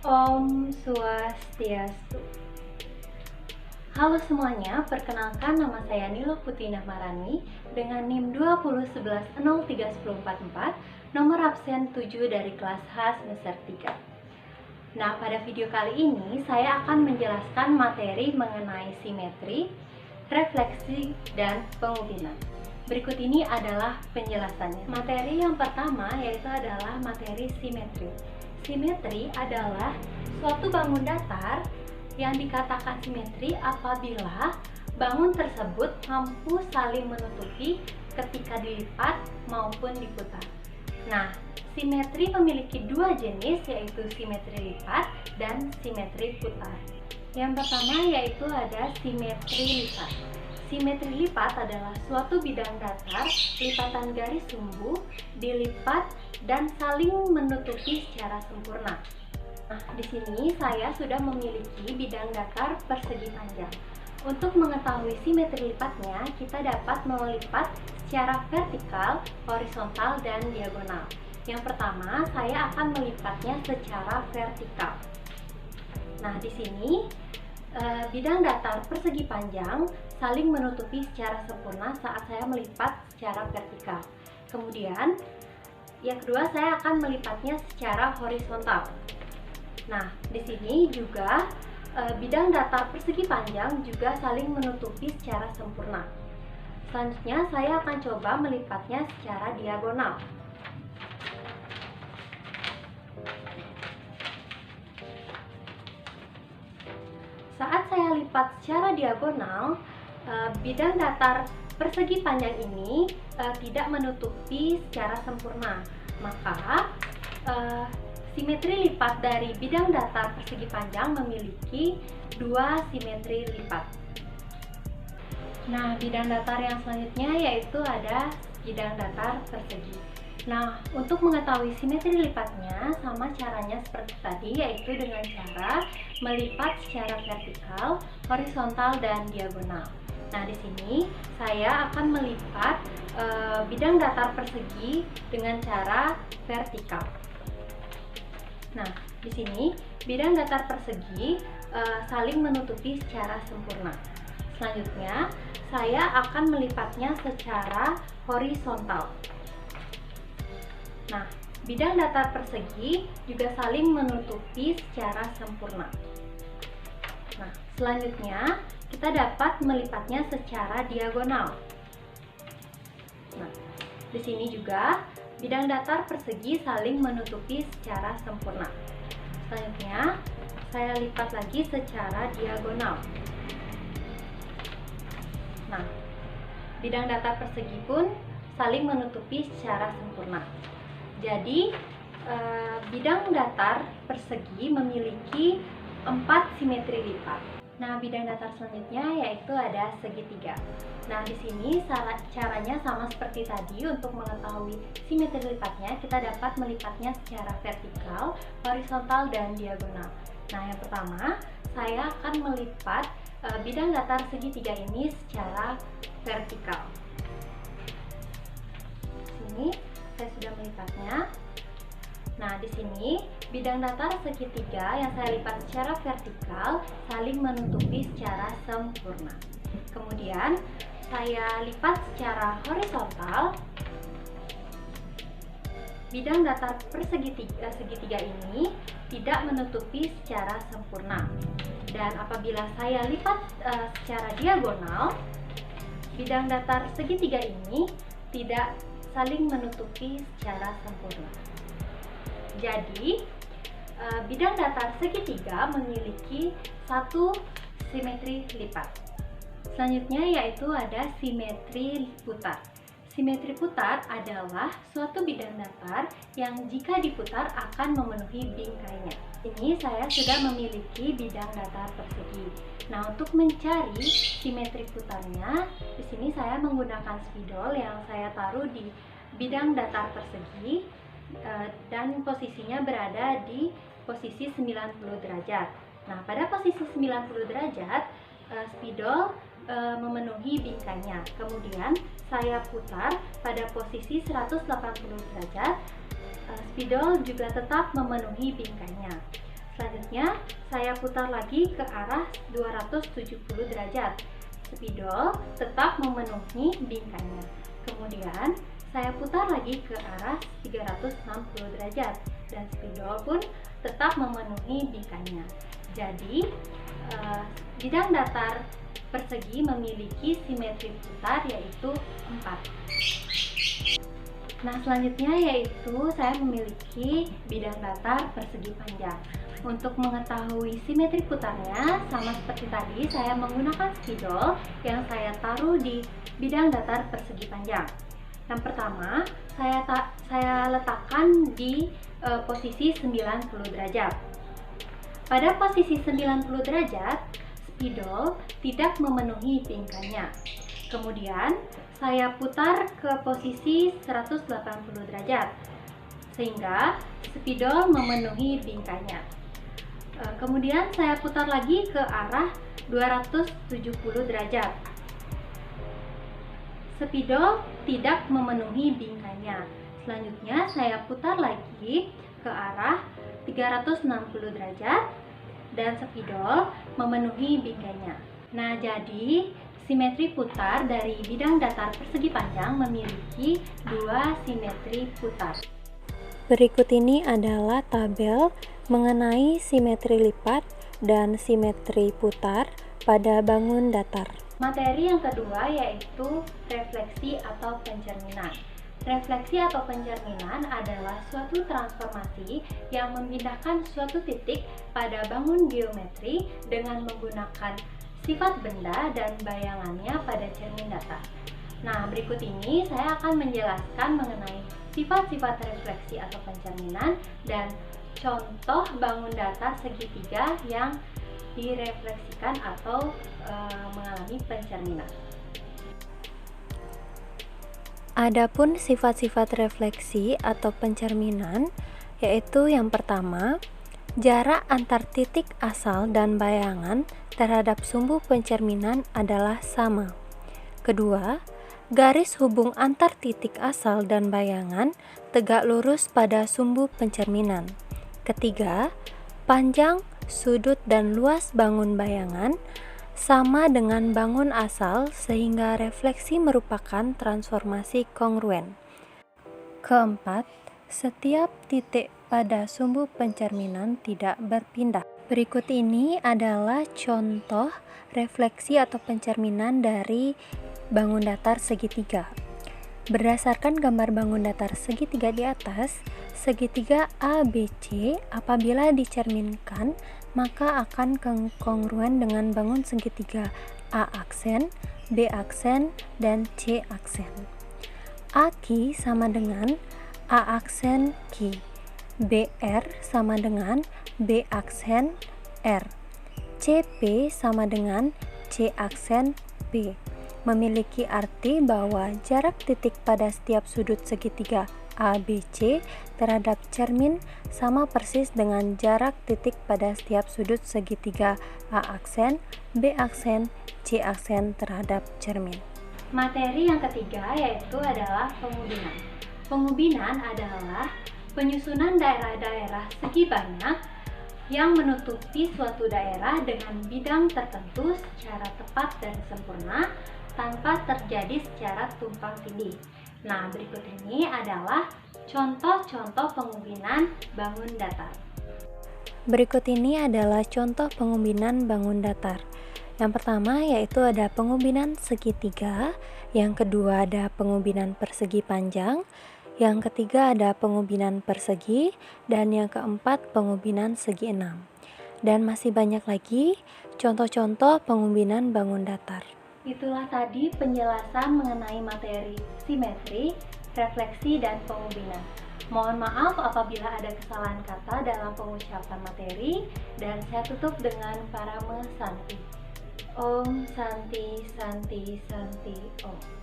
Om Swastiastu. Halo semuanya, perkenalkan nama saya Nilo Putri Nahmarani dengan NIM 201103144, nomor absen 7 dari kelas H semester 3. Nah, pada video kali ini saya akan menjelaskan materi mengenai simetri, refleksi, dan pengubinan. Berikut ini adalah penjelasannya. Materi yang pertama yaitu adalah materi simetri. Simetri adalah suatu bangun datar yang dikatakan simetri apabila bangun tersebut mampu saling menutupi ketika dilipat maupun diputar. Nah, simetri memiliki dua jenis, yaitu simetri lipat dan simetri putar. Yang pertama yaitu ada simetri lipat. Simetri lipat adalah suatu bidang datar, lipatan garis sumbu, dilipat dan saling menutupi secara sempurna. Nah, di sini saya sudah memiliki bidang datar persegi panjang. Untuk mengetahui simetri lipatnya, kita dapat melipat secara vertikal, horizontal, dan diagonal. Yang pertama, saya akan melipatnya secara vertikal. Nah, di sini bidang datar persegi panjang saling menutupi secara sempurna saat saya melipat secara vertikal. Kemudian, yang kedua saya akan melipatnya secara horizontal. Nah, di sini juga bidang datar persegi panjang juga saling menutupi secara sempurna. Selanjutnya, saya akan coba melipatnya secara diagonal. Saat saya lipat secara diagonal, bidang datar persegi panjang ini tidak menutupi secara sempurna. Maka, simetri lipat dari bidang datar persegi panjang memiliki dua simetri lipat. Nah, bidang datar yang selanjutnya yaitu ada bidang datar persegi. Nah, untuk mengetahui simetri lipatnya, sama caranya seperti tadi, yaitu dengan cara melipat secara vertikal, horizontal, dan diagonal. Nah, di sini saya akan melipat bidang datar persegi dengan cara vertikal. Nah, di sini bidang datar persegi saling menutupi secara sempurna. Selanjutnya, saya akan melipatnya secara horizontal. Nah, bidang datar persegi juga saling menutupi secara sempurna. Nah, selanjutnya kita dapat melipatnya secara diagonal. Nah, di sini juga bidang datar persegi saling menutupi secara sempurna. Selanjutnya, saya lipat lagi secara diagonal. Nah, bidang datar persegi pun saling menutupi secara sempurna. Jadi, bidang datar persegi memiliki 4 simetri lipat. Nah, bidang datar selanjutnya yaitu ada segitiga. Nah, di sini caranya sama seperti tadi. Untuk mengetahui simetri lipatnya, kita dapat melipatnya secara vertikal, horizontal, dan diagonal. Nah, yang pertama, saya akan melipat bidang datar segitiga ini secara vertikal. Sini saya sudah melipatnya. Nah, di sini bidang datar segitiga yang saya lipat secara vertikal saling menutupi secara sempurna. Kemudian saya lipat secara horizontal. Bidang datar segitiga ini tidak menutupi secara sempurna. Dan apabila saya lipat secara diagonal, bidang datar segitiga ini tidak saling menutupi secara sempurna. Jadi, bidang datar segitiga memiliki satu simetri lipat. Selanjutnya yaitu ada simetri putar. Simetri putar adalah suatu bidang datar yang jika diputar akan memenuhi bingkainya. Ini saya sudah memiliki bidang datar persegi. Nah, untuk mencari simetri putarnya, di sini saya menggunakan spidol yang saya taruh di bidang datar persegi dan posisinya berada di posisi 90 derajat. Nah, pada posisi 90 derajat, spidol memenuhi bingkainya. Kemudian saya putar pada posisi 180 derajat, spidol juga tetap memenuhi bingkainya. Selanjutnya, saya putar lagi ke arah 270 derajat. Spidol tetap memenuhi bingkainya. Kemudian, saya putar lagi ke arah 360 derajat dan spidol pun tetap memenuhi bingkainya. Jadi, bidang datar persegi memiliki simetri putar yaitu 4. Nah, selanjutnya yaitu saya memiliki bidang datar persegi panjang. Untuk mengetahui simetri putarnya, sama seperti tadi, saya menggunakan spidol yang saya taruh di bidang datar persegi panjang. Yang pertama, saya letakkan di posisi 90 derajat. Pada posisi 90 derajat, spidol tidak memenuhi bingkainya. Kemudian, saya putar ke posisi 180 derajat, sehingga spidol memenuhi bingkainya. Kemudian saya putar lagi ke arah 270 derajat. Spidol tidak memenuhi bingkainya. Selanjutnya saya putar lagi ke arah 360 derajat dan spidol memenuhi bingkainya. Nah, jadi simetri putar dari bidang datar persegi panjang memiliki 2 simetri putar. Berikut ini adalah tabel mengenai simetri lipat dan simetri putar pada bangun datar. Materi yang kedua yaitu refleksi atau pencerminan. Refleksi atau pencerminan adalah suatu transformasi yang memindahkan suatu titik pada bangun geometri dengan menggunakan sifat benda dan bayangannya pada cermin datar. Nah, berikut ini saya akan menjelaskan mengenai sifat-sifat refleksi atau pencerminan dan contoh bangun datar segitiga yang direfleksikan atau mengalami pencerminan. Adapun sifat-sifat refleksi atau pencerminan yaitu yang pertama, jarak antar titik asal dan bayangan terhadap sumbu pencerminan adalah sama. Kedua, garis hubung antar titik asal dan bayangan tegak lurus pada sumbu pencerminan. Ketiga, panjang, sudut, dan luas bangun bayangan sama dengan bangun asal sehingga refleksi merupakan transformasi kongruen. Keempat, setiap titik pada sumbu pencerminan tidak berpindah. Berikut ini adalah contoh refleksi atau pencerminan dari bangun datar segitiga. Berdasarkan gambar bangun datar segitiga di atas, segitiga ABC apabila dicerminkan maka akan kongruen dengan bangun segitiga A aksen, B aksen, dan C aksen. AK sama dengan A aksen Q, BR sama dengan B aksen R, CP sama dengan C aksen P. Memiliki arti bahwa jarak titik pada setiap sudut segitiga ABC terhadap cermin sama persis dengan jarak titik pada setiap sudut segitiga A aksen, B aksen, C aksen terhadap cermin. Materi yang ketiga yaitu adalah pengubinan. Pengubinan adalah penyusunan daerah-daerah segi banyak yang menutupi suatu daerah dengan bidang tertentu secara tepat dan sempurna tanpa terjadi secara tumpang tindih. Nah, berikut ini adalah contoh-contoh pengubinan bangun datar. Berikut ini adalah contoh pengubinan bangun datar. Yang pertama yaitu ada pengubinan segitiga, yang kedua ada pengubinan persegi panjang, yang ketiga ada pengubinan persegi, dan yang keempat pengubinan segi enam. Dan masih banyak lagi contoh-contoh pengubinan bangun datar. Itulah tadi penjelasan mengenai materi simetri, refleksi, dan pengubinan. Mohon maaf apabila ada kesalahan kata dalam pengucapan materi, dan saya tutup dengan parame Santi. Om Santi Santi Santi Om.